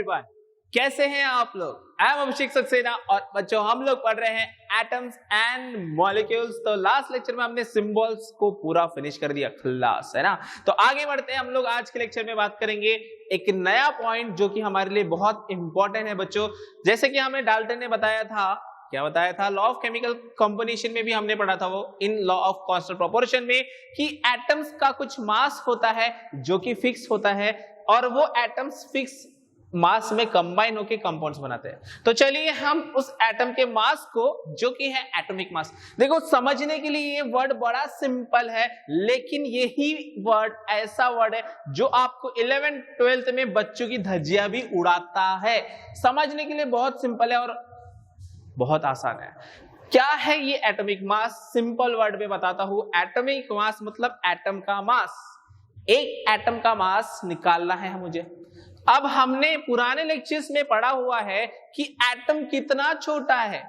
Everyone, कैसे हैं आप लोग। आई एम अभिषेक सक्सेना और बच्चों हम लोग पढ़ रहे हैं एटम्स एंड मॉलिक्यूल्स। तो लास्ट लेक्चर में हमने सिंबल्स को पूरा फिनिश कर दिया, खल्लास है ना। तो आगे बढ़ते हैं हम लोग। आज के लेक्चर में बात करेंगे एक नया पॉइंट जो कि हमारे लिए बहुत इंपॉर्टेंट है बच्चों। जैसे कि हमें डाल्टन ने बताया था, क्या बताया था, लॉ ऑफ केमिकल कॉम्बिनेशन में भी हमने पढ़ा था वो, in law of constant proportion में, कि एटम्स का कुछ मास होता है जो कि फिक्स होता है और वो एटम्स फिक्स मास में कंबाइन होकर कंपाउंड्स बनाते हैं। तो चलिए हम उस एटम के मास को, जो कि है एटॉमिक मास, देखो समझने के लिए ये वर्ड बड़ा सिंपल है, लेकिन यही वर्ड ऐसा वर्ड है जो आपको 11th 12th में बच्चों की धज्जियां भी उड़ाता है। समझने के लिए बहुत सिंपल है और बहुत आसान है। क्या है ये एटॉमिक मास? सिंपल वर्ड में बताता हूं। एटॉमिक मास मतलब एटम का मास। एक एटम का मास निकालना है मुझे। अब हमने पुराने लेक्चर्स में पढ़ा हुआ है कि एटम कितना छोटा है।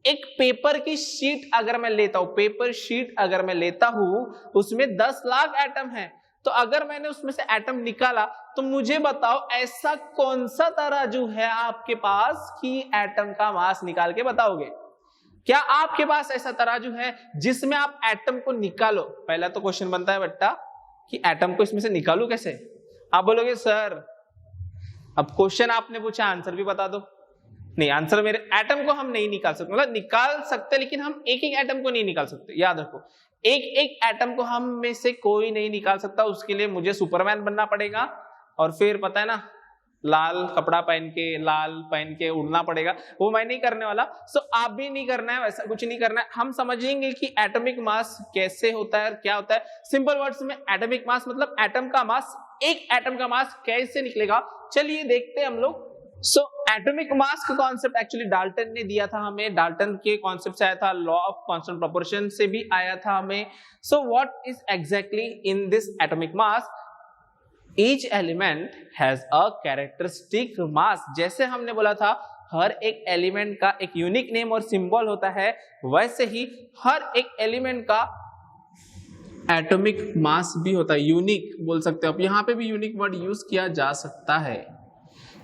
एक पेपर की शीट अगर मैं लेता हूं, पेपर शीट अगर मैं लेता हूं, उसमें 10 लाख एटम है। तो अगर मैंने उसमें से एटम निकाला तो मुझे बताओ ऐसा कौन सा तराजू है आपके पास कि एटम का मास निकाल के बताओगे? क्या आपके पास ऐसा तराजू है जिसमें आप एटम को निकालो? पहला तो क्वेश्चन बनता है बेटा कि एटम को इसमें से निकालू कैसे? आप बोलोगे सर, अब क्वेश्चन आपने पूछा, आंसर भी बता दो। नहीं, आंसर मेरे एटम को हम नहीं निकाल सकते, मतलब निकाल सकते लेकिन हम एक एक एटम को नहीं निकाल सकते। याद रखो, एक एक एटम को हम में से कोई नहीं निकाल सकता। उसके लिए मुझे सुपरमैन बनना पड़ेगा और फिर पता है ना, लाल कपड़ा पहन के, लाल पहन के उड़ना पड़ेगा। वो मैं नहीं करने वाला। सो आप भी नहीं करना है, वैसा कुछ नहीं करना है। हम समझेंगे कि एटॉमिक मास कैसे होता है और क्या होता है। सिंपल वर्ड्स में एटॉमिक मास मतलब एटम का मास। एक एटम का मास कैसे निकलेगा, चलिए देखते हैं हम लोग। सो एटॉमिक मास का कॉन्सेप्ट एक्चुअली डाल्टन ने दिया था हमें। डाल्टन के कॉन्सेप्ट से आया था, लॉ ऑफ कांस्टेंट प्रोपोर्शन से भी आया था हमें। So what is exactly in this atomic mass? Each element has a characteristic mass। जैसे हमने बोला था हर एक एलिमेंट का एक यूनिक नेम और सिंबल होता है, वैसे ही हर एक एलिमेंट का एटॉमिक मास भी होता है। यूनिक बोल सकते हो आप, यहां पे भी यूनिक वर्ड यूज किया जा सकता है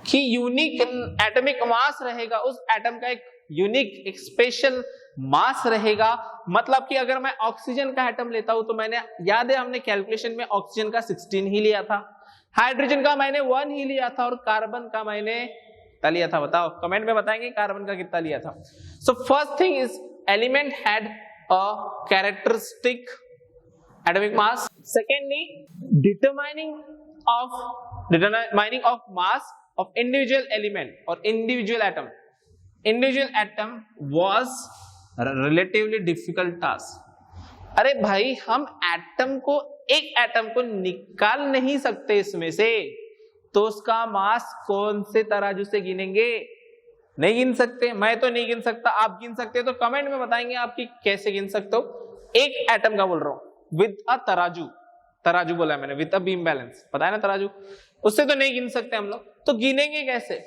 कि यूनिक एटॉमिक मास रहेगा। उस एटम का एक यूनिक, एक स्पेशल मास रहेगा। मतलब कि अगर मैं ऑक्सीजन का एटम लेता हूं तो मैंने, याद है हमने कैलकुलेशन में ऑक्सीजन का 16 ही लिया था, हाइड्रोजन का मैंने 1 ही लिया था और कार्बन का मैंने कितना लिया था? बताओ, कमेंट में बताएंगे कार्बन का कितना लिया था। So first thing is element had a characteristic atomic mass. Secondly, determining of mass of individual element और individual atom. Individual atom was relatively difficult task. अरे भाई, हम एटम को, एक एटम को निकाल नहीं सकते इसमें से, तो उसका मास कौन से तराजू से गिनेंगे? नहीं गिन सकते। मैं तो नहीं गिन सकता, आप गिन सकते हो तो कमेंट में बताएंगे आपकी कैसे गिन सकते हो। एक एटम का बोल रहा हूं, विद अ तराजू। तराजू बोला मैंने, विद अ बीम बैलेंस, पता है ना तराजू, उससे तो नहीं गिन सकते हम लोग। तो गिनेंगे कैसे?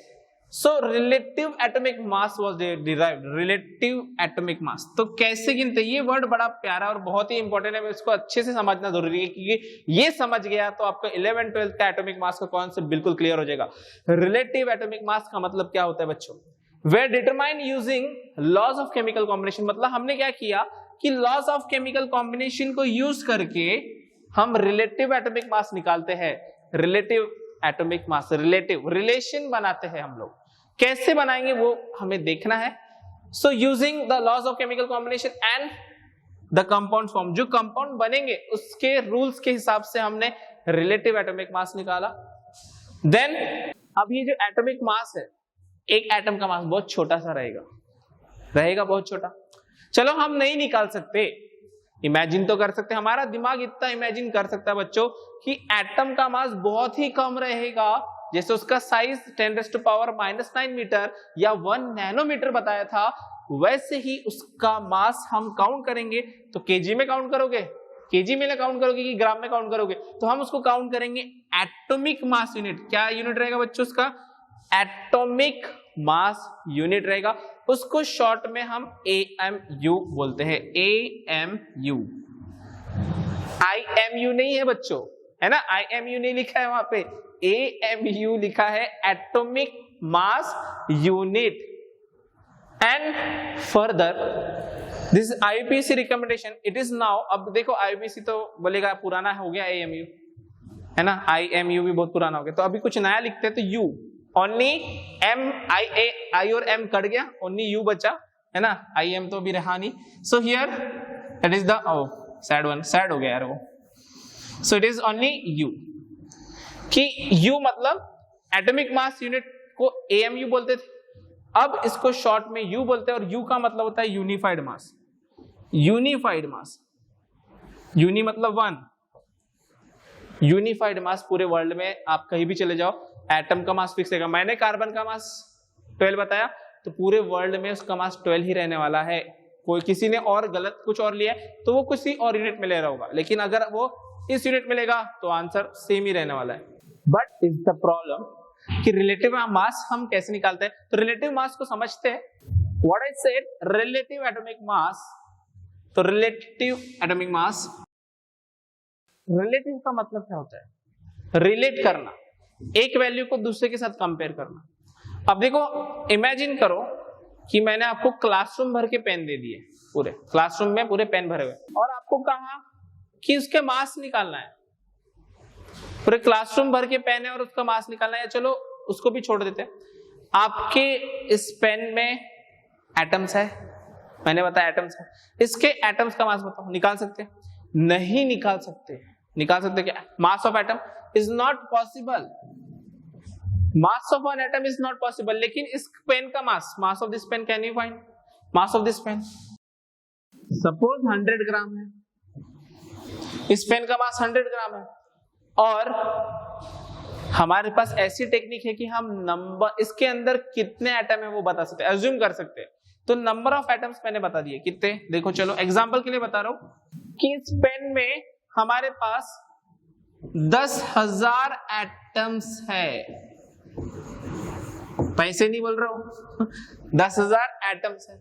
So relative atomic mass was derived. Relative atomic मास तो कैसे गिनते? ये वर्ड बड़ा प्यारा और बहुत ही इंपॉर्टेंट है, इसको अच्छे से समझना जरूरी है, क्योंकि ये समझ गया तो आपका 11th 12th का एटॉमिक मास का कॉन्सेप्ट बिल्कुल क्लियर हो जाएगा। रिलेटिव एटॉमिक मास का मतलब क्या होता है बच्चों? We determine using laws of chemical combination. मतलब हमने क्या किया कि लॉज ऑफ केमिकल कॉम्बिनेशन को यूज करके हम रिलेटिव एटॉमिक मास निकालते हैं। Relative atomic mass, relative relation बनाते हैं हम लोग। कैसे बनाएंगे वो हमें देखना है। So using the laws of chemical combination and the compound form, जो कंपाउंड बनेंगे उसके रूल्स के हिसाब से हमने रिलेटिव एटॉमिक मास निकाला। देन अब ये जो एटॉमिक मास है, एक एटम का मास बहुत छोटा सा रहेगा बहुत छोटा। चलो हम नहीं निकाल सकते, इमेजिन तो कर सकते, हमारा दिमाग इतना इमेजिन कर सकता है बच्चों कि एटम का मास बहुत ही कम रहेगा। जैसे उसका साइज 10⁻⁻⁹ मीटर या 1 नैनोमीटर बताया था, वैसे ही उसका मास हम काउंट करेंगे तो केजी में काउंट करोगे, केजी में काउंट करोगे कि ग्राम में काउंट करोगे? तो हम उसको काउंट करेंगे एटॉमिक मास यूनिट। क्या यूनिट रहेगा बच्चों उसका? एटॉमिक मास यूनिट रहेगा। उसको शॉर्ट में हम AMU बोलते हैं। AMU, IMU नहीं है बच्चों, है ना, IMU नहीं लिखा है वहां पे, AMU लिखा है, atomic mass unit. And further this IUPAC recommendation it is now, अब देखो IUPAC तो बोलेगा पुराना हो गया, AMU है ना, IMU भी बहुत पुराना हो गया, तो अभी कुछ नया लिखते हैं तो U ओनली M I और M कट गया, ओनली U बचा है ना, IM तो भी रहा नहीं. So here it is the sad one, sad हो गया यार वो. So it is only U कि U मतलब एटॉमिक मास यूनिट को AMU बोलते थे, अब इसको शॉर्ट में U बोलते हैं और U का मतलब होता है यूनिफाइड मास. यूनिफाइड मास, यूनि मतलब वन, यूनिफाइड मास पूरे वर्ल्ड में आप कहीं भी चले जाओ एटम का मास फिक्स रहेगा. मैंने कार्बन का मास 12 बताया, तो पूरे वर्ल्ड में उसका मास 12 ही रहने वाला है. कोई किसी ने और गलत कुछ और लिया है तो वो किसी और यूनिट में ले रहा होगा, लेकिन अगर वो इस यूनिट में लेगा तो आंसर सेम ही रहने वाला है. बट इज द प्रॉब्लम कि रिलेटिव मास हम कैसे निकालते हैं, तो रिलेटिव मास को समझते हैं. What I said, relative atomic मास. तो रिलेटिव एटॉमिक मास, रिलेटिव का मतलब क्या होता है, रिलेट करना, एक वैल्यू को दूसरे के साथ कंपेयर करना. अब देखो इमेजिन करो कि मैंने आपको क्लासरूम भर के पेन दे दिए, पूरे क्लासरूम में पूरे पेन भरे हुए, और आपको कहा कि उसके मास निकालना है. पूरे क्लासरूम भर के पेन है और उसका मास निकालना है, चलो उसको भी छोड़ देते हैं. आपके इस पेन में एटम्स है, मैंने बताया एटम्स है, इसके एटम्स का मास बताओ, निकाल सकते हैं? नहीं निकाल सकते. निकाल सकते क्या? Mass of atom is not possible. Mass of one atom is not possible. लेकिन इस पेन का mass of this pen, can you find mass of this pen? Suppose 100 gram है, इस पेन का मास 100 ग्राम है, और हमारे पास ऐसी टेक्निक है कि हम नंबर, इसके अंदर कितने एटम है वो बता सकते हैं, अज्यूम कर सकते हैं. तो नंबर ऑफ एटम्स मैंने बता दिए कितने. देखो चलो एग्जांपल के लिए बता रहा हूं कि इस पेन में हमारे पास 10,000 एटम्स है. पैसे नहीं बोल रहा हूं 10,000 एटम्स है.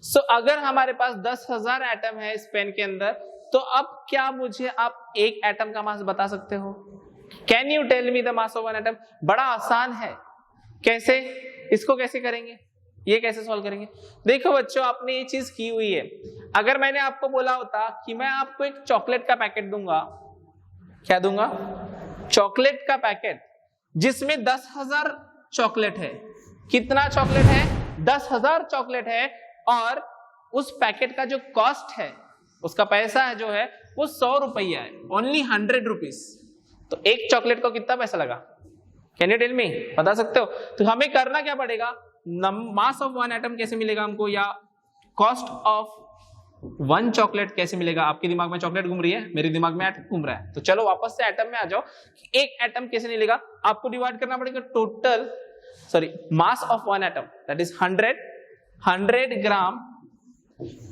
सो अगर हमारे पास 10,000 एटम है इस पेन के अंदर, तो अब क्या मुझे आप एक एटम का मास बता सकते हो? Can you tell me the mass of one atom? बड़ा आसान है. कैसे, इसको कैसे करेंगे, ये कैसे सॉल्व करेंगे? देखो बच्चों, आपने ये चीज की हुई है. अगर मैंने आपको बोला होता कि मैं आपको एक चॉकलेट का पैकेट दूंगा, क्या दूंगा? चॉकलेट का पैकेट, जिसमें 10,000 चॉकलेट है. कितना चॉकलेट है? 10,000 चॉकलेट है. और उस पैकेट का जो कॉस्ट है, उसका पैसा है जो है वो 100 रुपया है, ओनली 100 रुपीज. तो एक चॉकलेट को कितना पैसा लगा? Can you tell me? बता सकते हो? तो हमें करना क्या पड़ेगा, मास ऑफ वन एटम कैसे मिलेगा हमको, या कॉस्ट ऑफ वन चॉकलेट कैसे मिलेगा. आपके दिमाग में चॉकलेट घूम रही है, मेरे दिमाग में एटम घूम रहा है. तो चलो वापस से एटम में आ जाओ. एक एटम कैसे मिलेगा? आपको डिवाइड करना पड़ेगा total, mass of one atom, that is 100 gram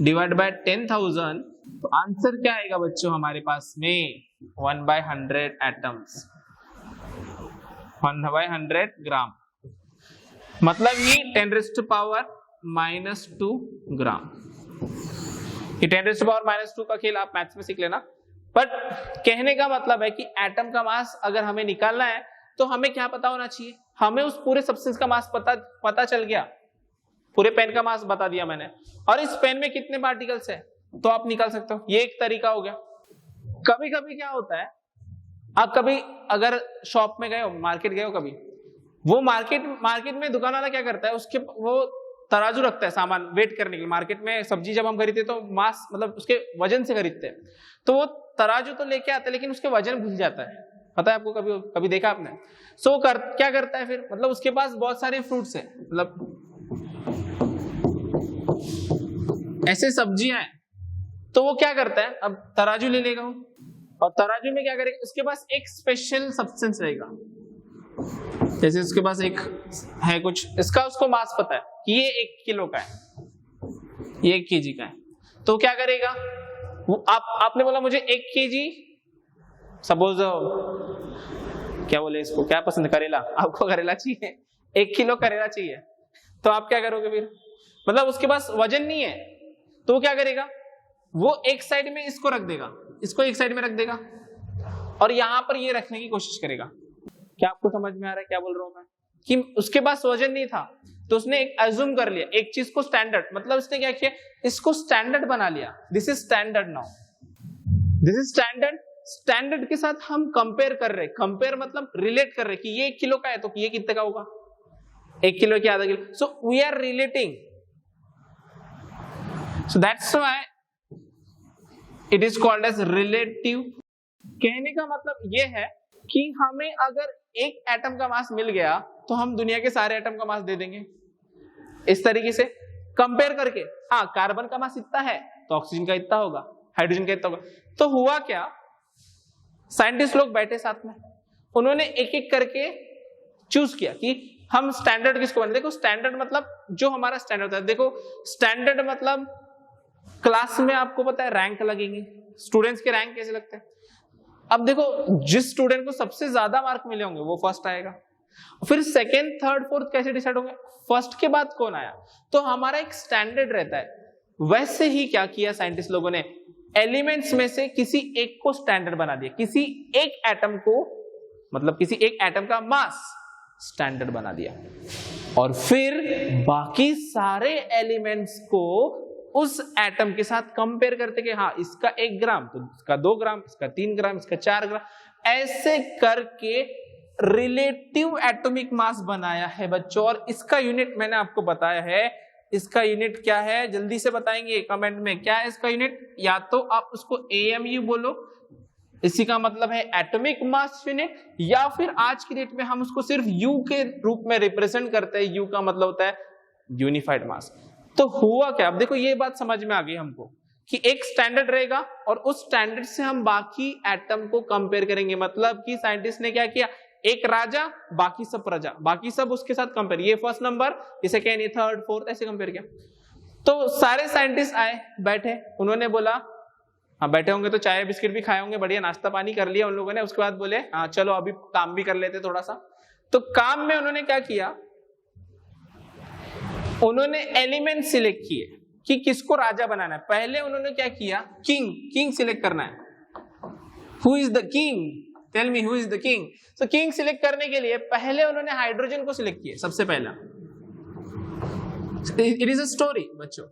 divide by 10,000. तो आंसर क्या आएगा बच्चों हमारे पास में? 1/100 एटम्स, 1/100 ग्राम, मतलब ही 10⁻⁻² ग्राम. ये 10⁻⁻² का खेल आप मैथ्स में सीख लेना. बट कहने का मतलब है कि एटम का मास अगर हमें निकालना है तो हमें क्या पता होना चाहिए? हमें उस पूरे सब्सटेंस का मास पता चल गया. पूरे पेन का मास बता दिया मैंने, और इस पेन में कितने पार्टिकल्स है तो आप निकाल सकते हो. ये एक तरीका हो गया. कभी कभी क्या होता है, आप कभी अगर शॉप में गए हो, मार्केट गए हो कभी, वो मार्केट में दुकान वाला क्या करता है, उसके वो तराजू रखता है सामान वेट करने के लिए. मार्केट में सब्जी जब हम खरीदते तो मास मतलब उसके वजन से खरीदते हैं, तो वो तराजू तो लेके आता है लेकिन उसके वजन भूल जाता है. पता है आपको? कभी देखा आपने? सो क्या करता है फिर, मतलब उसके पास बहुत सारे फ्रूट्स है, मतलब ऐसे सब्जियां हैं, तो वो क्या करता है, अब तराजू ले लेगा वो, और तराजू में क्या करेगा, उसके पास एक स्पेशल सब्सटेंस रहेगा. जैसे उसके पास एक है कुछ, इसका उसको मास पता है कि ये 1 किलो का है, ये 1 केजी का है. तो क्या करेगा वो, आपने बोला मुझे 1 केजी, सपोज क्या बोले इसको, क्या पसंद है, करेला. आपको करेला चाहिए, 1 किलो करेला चाहिए. तो आप क्या करोगे फिर, मतलब उसके पास वजन नहीं है, तो वो क्या करेगा, वो एक साइड में इसको रख देगा, इसको एक साइड में रख देगा, और यहां पर ये रखने की कोशिश करेगा. क्या आपको समझ में आ रहा है क्या बोल रहा हूं मैं? कि उसके पास वजन नहीं था, तो उसने एक अज्यूम कर लिया एक चीज को स्टैंडर्ड, मतलब उसने क्या किया, इसको स्टैंडर्ड बना लिया। This is standard now, this is standard. Standard के साथ हम कंपेयर कर रहे, कंपेयर मतलब रिलेट कर रहे कि ये 1 किलो का है तो ये कितने का होगा, 1 किलो की आधा किलो। So we are relating, so that's why it is called as relative. कहने का मतलब ये है कि हमें अगर एक एटम का मास मिल गया तो हम दुनिया के सारे एटम का मास दे देंगे इस तरीके से कंपेयर करके। हाँ, कार्बन का मास इतना है तो ऑक्सीजन का इतना होगा, हाइड्रोजन का इतना होगा। तो हुआ क्या, साइंटिस्ट लोग बैठे साथ में, उन्होंने एक एक करके चूज किया कि हम स्टैंडर्ड किसको बने। देखो स्टैंडर्ड मतलब जो हमारा स्टैंडर्ड है, देखो स्टैंडर्ड मतलब क्लास में आपको पता है रैंक लगेंगे, स्टूडेंट्स के रैंक कैसे लगते हैं। अब देखो जिस स्टूडेंट को सबसे ज्यादा मार्क मिले होंगे वो फर्स्ट आएगा, फिर सेकंड थर्ड फोर्थ कैसे डिसाइड होंगे, फर्स्ट के बाद कौन आया। तो हमारा एक स्टैंडर्ड रहता है। वैसे ही क्या किया साइंटिस्ट लोगों ने, एलिमेंट्स में से किसी एक को स्टैंडर्ड बना दिया, किसी एक एटम को, मतलब किसी एक एटम का मास स्टैंडर्ड बना दिया, और फिर बाकी सारे एलिमेंट्स को उस एटम के साथ कंपेयर करते कि हाँ इसका 1 ग्राम तो इसका 2 ग्राम, इसका 3 ग्राम, इसका 4 ग्राम, ऐसे करके रिलेटिव एटॉमिक मास बनाया है बच्चों। और इसका यूनिट मैंने आपको बताया है, इसका यूनिट क्या है जल्दी से बताएंगे कमेंट में, क्या है इसका यूनिट। या तो आप उसको AMU बोलो, इसी का मतलब है एटॉमिक मास यूनिट, या फिर आज की डेट में हम उसको सिर्फ U के रूप में रिप्रेजेंट करते हैं। U का मतलब होता है यूनिफाइड मास। तो हुआ क्या, अब देखो ये बात समझ में आ गई हमको कि एक स्टैंडर्ड रहेगा और उस स्टैंडर्ड से हम बाकी एटम को कंपेयर करेंगे। मतलब कि साइंटिस्ट ने क्या किया, एक राजा बाकी सब प्रजा, बाकी सब उसके साथ कंपेयर, ये फर्स्ट नंबर, ये सेकेंड, ये थर्ड फोर्थ, ऐसे कंपेयर किया। तो सारे साइंटिस्ट आए बैठे, उन्होंने बोला, हाँ बैठे होंगे तो चाय बिस्किट भी खाए होंगे, बढ़िया नाश्ता पानी कर लिया उन लोगों ने। उसके बाद बोले हाँ चलो अभी काम भी कर लेते थोड़ा सा। तो काम में उन्होंने क्या किया, उन्होंने एलिमेंट सिलेक्ट किए कि किसको राजा बनाना है। पहले उन्होंने क्या किया, किंग सिलेक्ट करना है। Who is the king, tell me who is the king. तो किंग सिलेक्ट करने के लिए पहले उन्होंने हाइड्रोजन को सिलेक्ट किया सबसे पहला। इट इज अ स्टोरी बच्चों।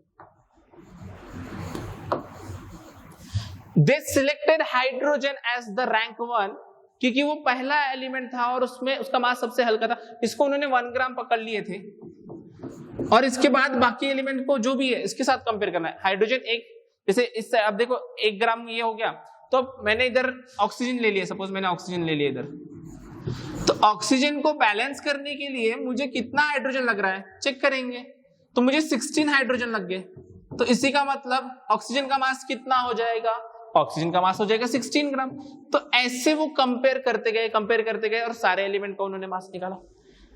They selected hydrogen as the rank 1 क्योंकि वो पहला एलिमेंट था और उसमें उसका मास सबसे हल्का था। इसको उन्होंने 1 ग्राम पकड़ लिए थे और इसके बाद बाकी एलिमेंट को जो भी है इसके साथ कंपेयर करना है। हाइड्रोजन एक, जैसे इससे अब देखो 1 ग्राम ये हो गया, तो मैंने इधर ऑक्सीजन ले लिया, सपोज मैंने ऑक्सीजन ले लिया इधर, तो ऑक्सीजन को बैलेंस करने के लिए मुझे कितना हाइड्रोजन लग रहा है चेक करेंगे, तो मुझे 16 हाइड्रोजन लग गए। तो इसी का मतलब ऑक्सीजन का मास कितना हो जाएगा, ऑक्सीजन का मास हो जाएगा 16 ग्राम। तो ऐसे वो कंपेयर करते गए और सारे एलिमेंट का उन्होंने मास निकाला।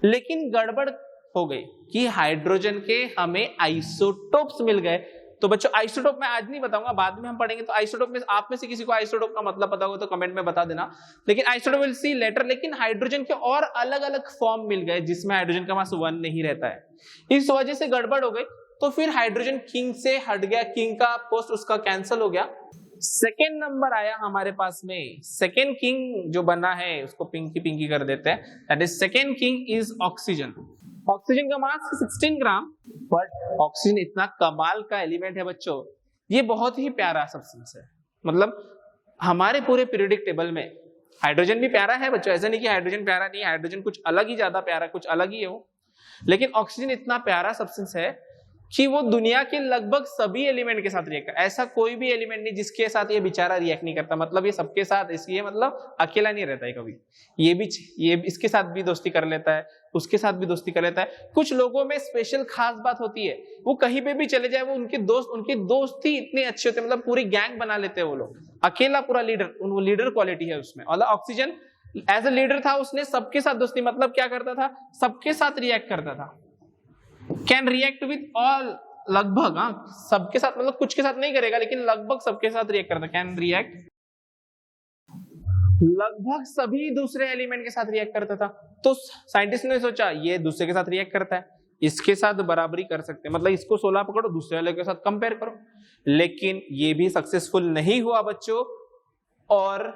लेकिन गड़बड़ हो गई कि हाइड्रोजन के हमें आइसोटोप्स मिल गए। तो बच्चों आइसोटोप मैं आज नहीं बताऊंगा, बाद में हम पढ़ेंगे। तो आइसोटोप में आप में से किसी को आइसोटोप का मतलब पता होगा तो कमेंट में बता देना, लेकिन आइसोटोप विल सी लेटर। लेकिन हाइड्रोजन के और अलग अलग फॉर्म मिल गए जिसमें हाइड्रोजन का मास 1 नहीं रहता है। इस वजह से गड़बड़ हो गई। तो फिर हाइड्रोजन किंग से हट गया, किंग का पोस्ट उसका कैंसिल हो गया। सेकेंड नंबर आया हमारे पास में, सेकेंड किंग जो बना है उसको पिंकी कर देते हैं, that is second king is oxygen. Oxygen का मास 16 ग्राम, बट ऑक्सीजन इतना कमाल का एलिमेंट है बच्चों, ये बहुत ही प्यारा सब्सटेंस है। मतलब हमारे पूरे पीरियोडिक टेबल में हाइड्रोजन भी प्यारा है बच्चों, ऐसा नहीं कि हाइड्रोजन प्यारा नहीं है, हाइड्रोजन कुछ अलग ही ज्यादा प्यारा, कुछ अलग ही है वो। लेकिन ऑक्सीजन इतना प्यारा सब्सटेंस है कि वो दुनिया के लगभग सभी एलिमेंट के साथ रिएक्ट करता है। ऐसा कोई भी एलिमेंट नहीं जिसके साथ ये बेचारा रिएक्ट नहीं करता। मतलब ये सबके साथ, इसलिए मतलब अकेला नहीं रहता है कभी। ये इसके साथ भी दोस्ती कर लेता है, उसके साथ भी दोस्ती कर लेता है। कुछ लोगों में स्पेशल खास बात होती है, वो कहीं पे भी चले जाए वो उनके दोस्त ही इतने अच्छे होते हैं, मतलब पूरी गैंग बना लेते हैं वो लोग। अकेला पूरा लीडर, वो लीडर क्वालिटी है उसमें। और ऑक्सीजन एज अ लीडर था, उसने सबके साथ दोस्ती, मतलब क्या करता था, सबके साथ रिएक्ट करता था। कैन रिएक्ट विद ऑल, लगभग, हाँ सबके साथ, मतलब कुछ के साथ नहीं करेगा लेकिन लगभग सबके साथ रिएक्ट करता। कैन रिएक्ट, लगभग सभी दूसरे एलिमेंट के साथ रिएक्ट करता था। तो साइंटिस्ट ने सोचा ये दूसरे के साथ रिएक्ट करता है, इसके साथ बराबरी कर सकते हैं, मतलब इसको 16 पकड़ो, दूसरे वाले के साथ कंपेयर करो। लेकिन ये भी सक्सेसफुल नहीं हुआ बच्चों। और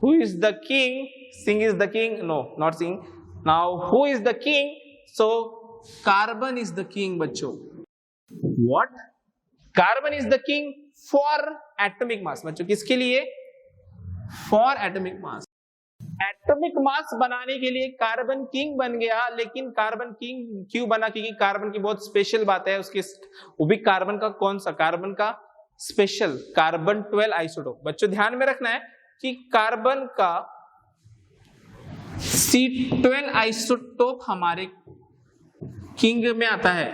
who is the king, Singh is the king, no not Singh, now who is the king? So carbon is the king बच्चों. What? Carbon is the king for atomic mass. बच्चों किसके लिए? For atomic mass. Atomic mass बनाने के लिए carbon king बन गया. लेकिन कार्बन किंग क्यों बना? क्योंकि कार्बन की बहुत स्पेशल बात है उसके, वो भी कार्बन का कौन सा? कार्बन का स्पेशल कार्बन 12 आइसोटोप. बच्चों ध्यान में रखना है कि कार्बन का C12 आइसोटोप हमारे किंग में आता है.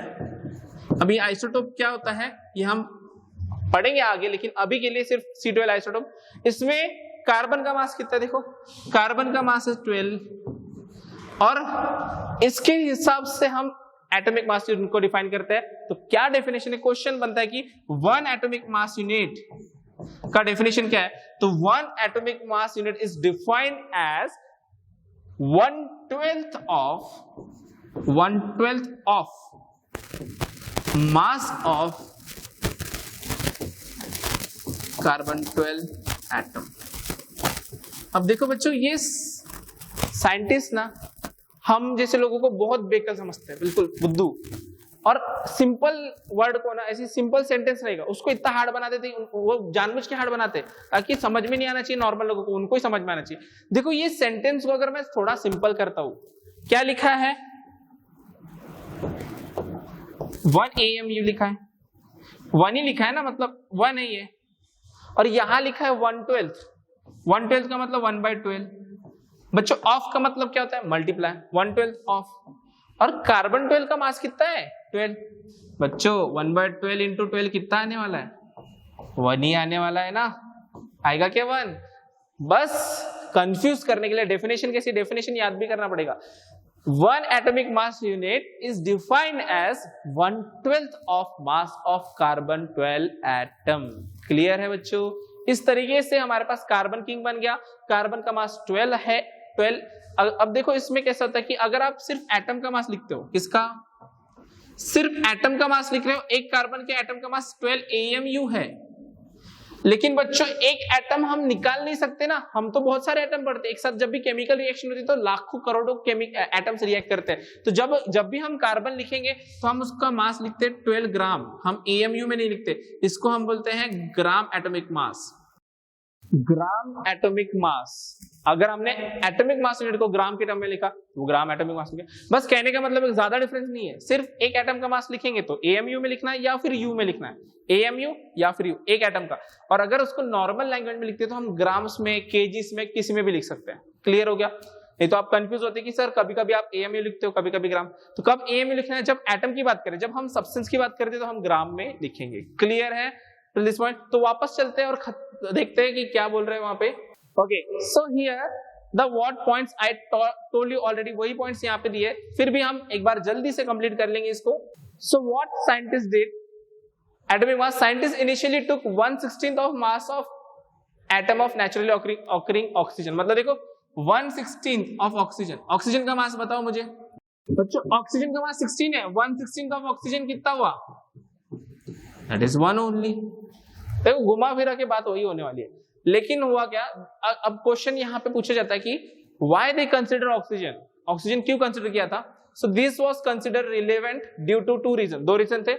अभी आइसोटोप क्या होता है ये हम पढ़ेंगे आगे, लेकिन अभी के लिए सिर्फ C12 आइसोटोप. इसमें कार्बन का मास कितना है? देखो कार्बन का मास है 12 और इसके हिसाब से हम एटॉमिक मास यूनिट को डिफाइन करते हैं. तो क्या डेफिनेशन है? क्वेश्चन बनता है कि वन एटॉमिक मास यूनिट का डेफिनेशन क्या है? तो one atomic mass unit is defined as 1/12 of mass of carbon 12 atom. अब देखो बच्चों ये साइंटिस्ट ना हम जैसे लोगों को बहुत बेकार समझते हैं, बिल्कुल बुद्धू, और सिंपल वर्ड को ना, ऐसी सिंपल सेंटेंस रहेगा उसको इतना हार्ड बना देते, वो जानबूझ के हार्ड बनाते ताकि समझ में नहीं आना चाहिए नॉर्मल लोगों को, उनको ही समझ में आना चाहिए. देखो ये सेंटेंस को अगर मैं थोड़ा सिंपल करता हूं, क्या लिखा है? 1 AMU लिखा है, 1 ही लिखा है ना, मतलब 1 है ये, और यहां लिखा है 1/12. 1/12 का मतलब 1/12. बच्चों ऑफ का मतलब क्या होता है? मल्टीप्लाई. 1/12 ऑफ. और कार्बन 12 का मास कितना है? 12. बच्चों 1/12 इंटू 12 कितना आने वाला है? 1 ही आने वाला है ना. आएगा क्या 1? बस कंफ्यूज करने के लिए डेफिनेशन कैसी, डेफिनेशन याद भी करना पड़ेगा. One atomic mass unit is defined as 1/12 of mass of carbon 12 atom. Clear है बच्चों? इस तरीके से हमारे पास कार्बन किंग बन गया. कार्बन का मास 12 है. 12. अब देखो इसमें कैसा होता है कि अगर आप सिर्फ एटम का मास लिखते हो, किसका? सिर्फ एटम का मास लिख रहे हो, एक कार्बन के एटम का मास 12 AMU है. लेकिन बच्चों एक एटम हम निकाल नहीं सकते ना, हम तो बहुत सारे एटम पढ़ते हैं एक साथ. जब भी केमिकल रिएक्शन होती है तो लाखों करोड़ों एटम्स रिएक्ट करते हैं. तो जब भी हम कार्बन लिखेंगे तो हम उसका मास लिखते हैं 12 ग्राम. हम AMU में नहीं लिखते, इसको हम बोलते हैं gram atomic mass. Gram atomic mass. अगर हमने एटॉमिक मास यूनिट को ग्राम के टर्म में लिखा तो ग्राम एटॉमिक मास हो गया. बस कहने का मतलब ज्यादा डिफरेंस नहीं है. सिर्फ एक एटम का मास लिखेंगे तो AMU में लिखना है या फिर U में लिखना है. AMU या फिर U, एक एटम का. और अगर उसको नॉर्मल लैंग्वेज में लिखते हैं तो हम ग्राम्स में, केजीस में, किसी में भी लिख सकते हैं. क्लियर हो गया? नहीं तो आप कंफ्यूज होते हैं कि सर कभी कभी आप AMU लिखते हो, कभी कभी ग्राम. तो कब AMU लिखना है? जब एटम की बात करें. जब हम सब्सटेंस की बात करते हैं तो हम ग्राम में लिखेंगे. क्लियर है टिल दिस पॉइंट? तो वापस चलते हैं और देखते हैं कि क्या बोल रहे हैं वहां पे. Okay, so here the what points I told you already, वही पॉइंट्स यहाँ पे दिए. फिर भी हम एक बार जल्दी से कंप्लीट कर लेंगे इसको. So what scientist did? Atomic mass. Scientist initially took 1/16 of mass of atom of naturally occurring oxygen. मतलब देखो 1/16 ऑफ ऑक्सीजन. ऑक्सीजन का मास बताओ मुझे बच्चों. ऑक्सीजन का मास 16 है. 1/16 ऑफ ऑक्सीजन कितना हुआ? That is 1 only. देखो घुमा फिरा के बात वही होने वाली है. लेकिन हुआ क्या? अब क्वेश्चन यहाँ पे पूछा जाता है कि why they consider oxygen. Oxygen क्यों कंसीडर किया था? So this was consider relevant due to 2 reason. 2 reason थे.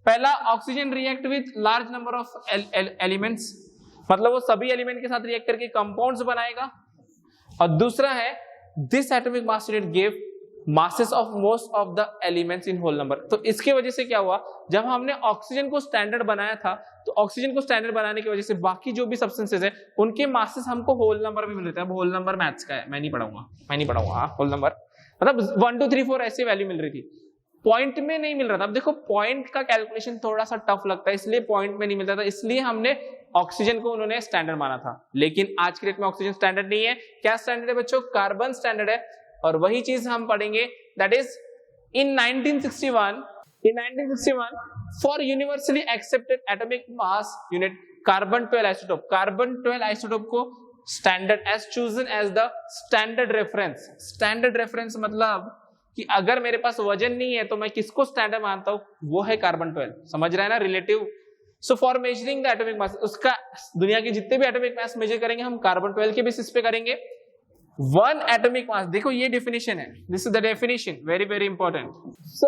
पहला, oxygen react with large number of elements, मतलब वो सभी एलिमेंट के साथ रिएक्ट करके कंपाउंड्स बनाएगा. और दूसरा है this atomic mass unit give masses of most of the elements in whole number. तो इसके वजह से क्या हुआ? जब हमने ऑक्सीजन को स्टैंडर्ड बनाया था तो ऑक्सीजन को स्टैंडर्ड बनाने की वजह से बाकी जो भी सब्सटेंसेस है उनके मासेस हमको होल नंबर में मिल रहे थे. अब होल नंबर मैथ्स का है, मैं नहीं पढ़ाऊंगा. होल नंबर मतलब 1 2 3 4 ऐसी वैल्यू मिल रही थी, पॉइंट में नहीं मिल रहा था. अब देखो पॉइंट का कैलकुलेशन थोड़ा सा टफ लगता है, इसलिए पॉइंट में नहीं मिलता था, इसलिए हमने ऑक्सीजन को उन्होंने स्टैंडर्ड माना था. लेकिन आज के डेट में ऑक्सीजन स्टैंडर्ड नहीं है. क्या स्टैंडर्ड है बच्चों? कार्बन स्टैंडर्ड है. और वही चीज हम पढ़ेंगे, that is in 1961 for universally accepted atomic mass unit carbon 12 isotope. Carbon 12 isotope को standard as chosen as the standard reference. Standard reference मतलब कि अगर मेरे पास वजन नहीं है तो मैं किसको स्टैंडर्ड मानता हूं? वो है कार्बन 12. समझ रहे हैं ना? Relative. So for measuring the atomic मास, उसका दुनिया के जितने भी एटॉमिक मास मेजर करेंगे हम कार्बन 12 के बेसिस पे करेंगे. वन एटॉमिक मास, देखो ये डेफिनेशन है, this is the definition, very very important. So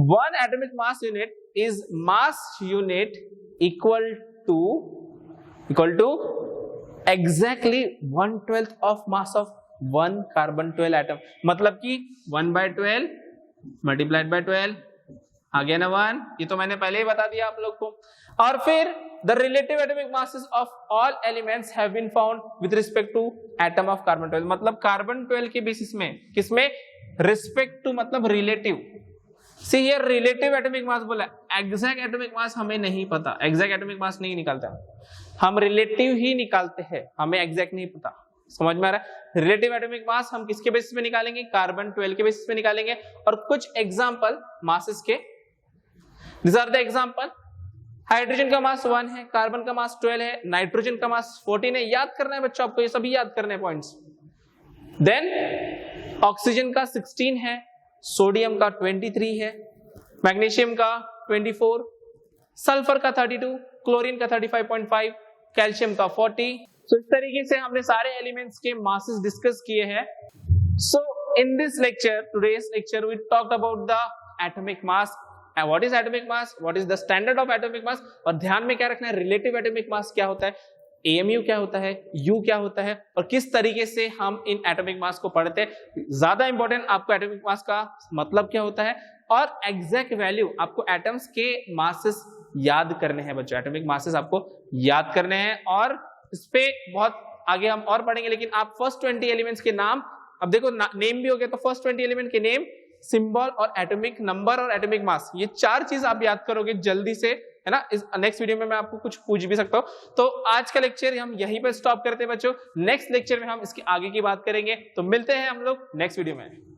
one atomic mass unit is mass unit equal to exactly 1/12 of mass of one carbon 12 atom. मतलब कि 1/12 multiplied by 12 आ गया ना 1, ये तो मैंने पहले ही बता दिया आप लोग को. और फिर the relative atomic masses of all elements have been found with respect to atom of carbon 12. मतलब carbon 12 के बेसिस में, किसमें, respect to मतलब relative. See here relative atomic mass बोला, exact atomic mass हमें नहीं पता, exact atomic mass नहीं निकालता, हम रिलेटिव ही निकालते हैं, हमें एग्जैक्ट नहीं पता. समझ में आ रहा है? रिलेटिव एटॉमिक मास हम किसके बेसिस पे निकालेंगे, कार्बन 12 के बेसिस पे निकालेंगे. और कुछ एग्जांपल मासेस के, this are the example. Hydrogen का मास 1 है, कार्बन का मास 12 है, नाइट्रोजन का मास 14 है. याद करना है बच्चों आपको, ये सभी याद करने हैं पॉइंट्स. देन ऑक्सीजन का 16 है, सोडियम का 23 है, मैग्नीशियम का 24, सल्फर का 32, क्लोरीन का 35.5, कैल्शियम का 40. So, इस तरीके से हमने सारे एलिमेंट्स के मासेस डिस्कस किए हैं. So in this lecture, today's lecture, we talked about the atomic mass. What is atomic mass, what is the standard of atomic mass, और ध्यान में क्या रखना है, रिलेटिव एटॉमिक मास क्या होता है, AMU क्या होता है, U क्या होता है, और किस तरीके से हम इन एटॉमिक मास को पढ़ते हैं. ज्यादा इंपॉर्टेंट आपको एटॉमिक मास का मतलब क्या होता है, और एग्जैक्ट वैल्यू आपको एटम्स के मासेस याद करने हैं बच्चों. एटॉमिक मासेस आपको याद करने हैं, और इस पे बहुत आगे हम और पढ़ेंगे. लेकिन आप फर्स्ट 20 एलिमेंट्स के नाम, अब देखो नेम भी हो गया, तो फर्स्ट 20 एलिमेंट के नेम, सिंबल और एटॉमिक नंबर और एटॉमिक मास, ये 4 चीज आप याद करोगे जल्दी से, है ना. इस नेक्स्ट वीडियो में मैं आपको कुछ पूछ भी सकता हूं. तो आज का लेक्चर हम यहीं पर स्टॉप करते हैं बच्चों. नेक्स्ट लेक्चर में हम इसके आगे की बात करेंगे. तो मिलते हैं हम लोग नेक्स्ट वीडियो में.